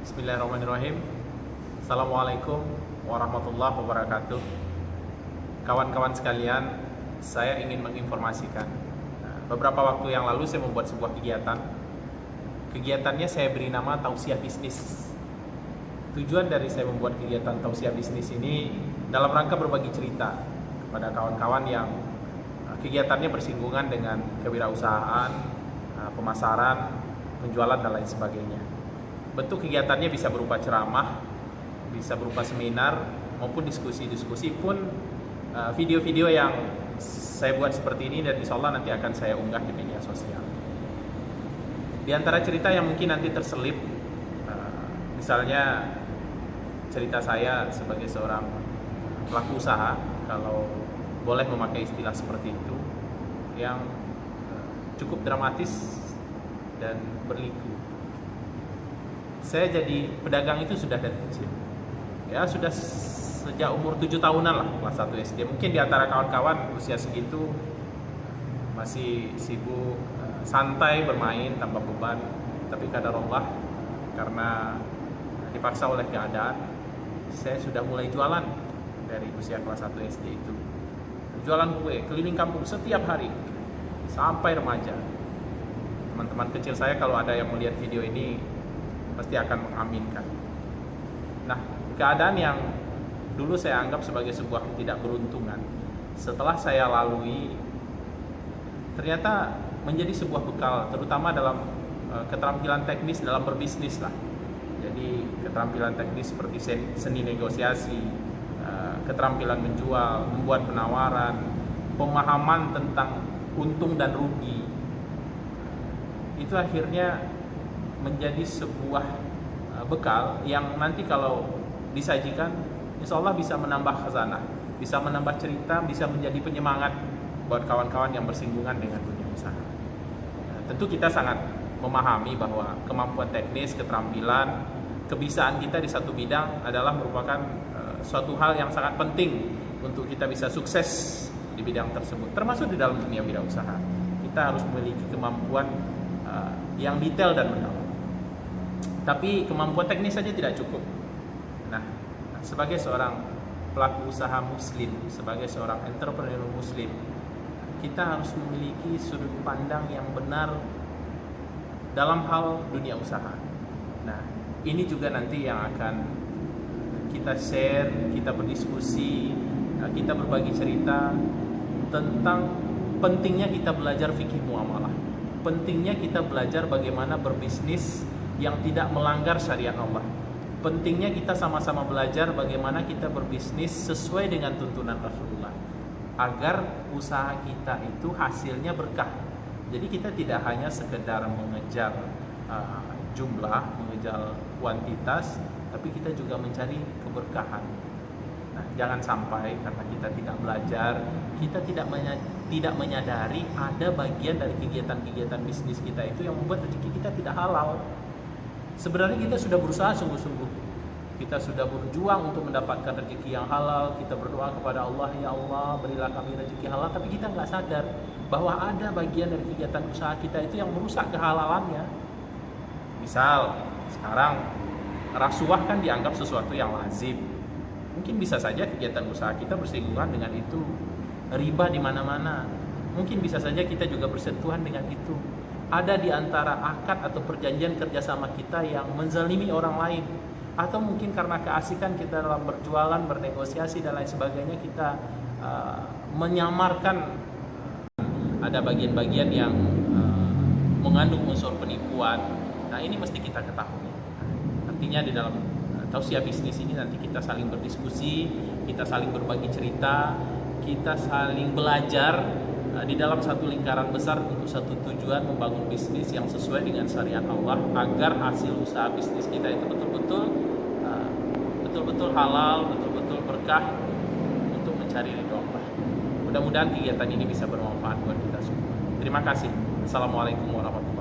Bismillahirrahmanirrahim. Assalamualaikum warahmatullahi wabarakatuh. Kawan-kawan sekalian, saya ingin menginformasikan. Beberapa waktu yang lalu saya membuat sebuah kegiatan. Kegiatannya saya beri nama Tausiah Bisnis. Tujuan dari saya membuat kegiatan Tausiah Bisnis ini dalam rangka berbagi cerita kepada kawan-kawan yang kegiatannya bersinggungan dengan kewirausahaan, pemasaran, penjualan dan lain sebagainya. Bentuk kegiatannya bisa berupa ceramah, bisa berupa seminar, maupun diskusi-diskusi pun video-video yang saya buat seperti ini dan insya Allah nanti akan saya unggah di media sosial. Di antara cerita yang mungkin nanti terselip, misalnya cerita saya sebagai seorang pelaku usaha, kalau boleh memakai istilah seperti itu, yang cukup dramatis dan berliku. Saya jadi pedagang itu sudah dari kecil. Ya, sudah sejak umur 7 tahunan lah, kelas 1 SD. Mungkin di antara kawan-kawan usia segitu masih sibuk santai bermain tanpa beban. Tapi qadarullah, karena dipaksa oleh keadaan, saya sudah mulai jualan dari usia kelas 1 SD itu. Jualan kue keliling kampung setiap hari sampai remaja. Teman-teman kecil saya kalau ada yang melihat video ini pasti akan mengaminkan. Nah, keadaan yang dulu saya anggap sebagai sebuah ketidakberuntungan, setelah saya lalui, ternyata menjadi sebuah bekal, terutama dalam keterampilan teknis dalam berbisnis lah. Jadi keterampilan teknis seperti seni negosiasi, keterampilan menjual, membuat penawaran, pemahaman tentang untung dan rugi, itu akhirnya menjadi sebuah bekal yang nanti kalau disajikan insya Allah bisa menambah khazanah, bisa menambah cerita, bisa menjadi penyemangat buat kawan-kawan yang bersinggungan dengan dunia usaha. Tentu kita sangat memahami bahwa kemampuan teknis, keterampilan, kebisaan kita di satu bidang adalah merupakan suatu hal yang sangat penting untuk kita bisa sukses di bidang tersebut, termasuk di dalam dunia wirausaha. Kita harus memiliki kemampuan yang detail dan mendalam. Tapi kemampuan teknis saja tidak cukup. Nah, sebagai seorang pelaku usaha muslim, sebagai seorang entrepreneur muslim, kita harus memiliki sudut pandang yang benar dalam hal dunia usaha. Nah, ini juga nanti yang akan kita share, kita berdiskusi, kita berbagi cerita tentang pentingnya kita belajar fikih muamalah, pentingnya kita belajar bagaimana berbisnis yang tidak melanggar syariat Allah. Pentingnya kita sama-sama belajar bagaimana kita berbisnis sesuai dengan tuntunan Rasulullah, agar usaha kita itu hasilnya berkah. Jadi kita tidak hanya sekedar mengejar jumlah, mengejar kuantitas, tapi kita juga mencari keberkahan. Nah, jangan sampai karena kita tidak belajar, kita tidak menyadari ada bagian dari kegiatan-kegiatan bisnis kita itu yang membuat rezeki kita tidak halal. Sebenarnya kita sudah berusaha sungguh-sungguh, kita sudah berjuang untuk mendapatkan rezeki yang halal, kita berdoa kepada Allah, ya Allah berilah kami rezeki halal, tapi kita nggak sadar bahwa ada bagian dari kegiatan usaha kita itu yang merusak kehalalannya. Misal sekarang rasuah kan dianggap sesuatu yang lazim, mungkin bisa saja kegiatan usaha kita bersinggungan dengan itu. Riba di mana-mana, mungkin bisa saja kita juga bersentuhan dengan itu. Ada di antara akad atau perjanjian kerjasama kita yang menzalimi orang lain, atau mungkin karena keasikan kita dalam berjualan, bernegosiasi dan lain sebagainya, kita menyamarkan ada bagian-bagian yang mengandung unsur penipuan. Nah, ini mesti kita ketahui. Artinya di dalam Tausiah Bisnis ini nanti kita saling berdiskusi, kita saling berbagi cerita, kita saling belajar di dalam satu lingkaran besar untuk satu tujuan, membangun bisnis yang sesuai dengan syariat Allah, agar hasil usaha bisnis kita itu betul-betul halal, betul-betul berkah untuk mencari ridho Allah. Mudah-mudahan kegiatan ini bisa bermanfaat buat kita semua. Terima kasih. Assalamualaikum warahmatullahi wabarakatuh.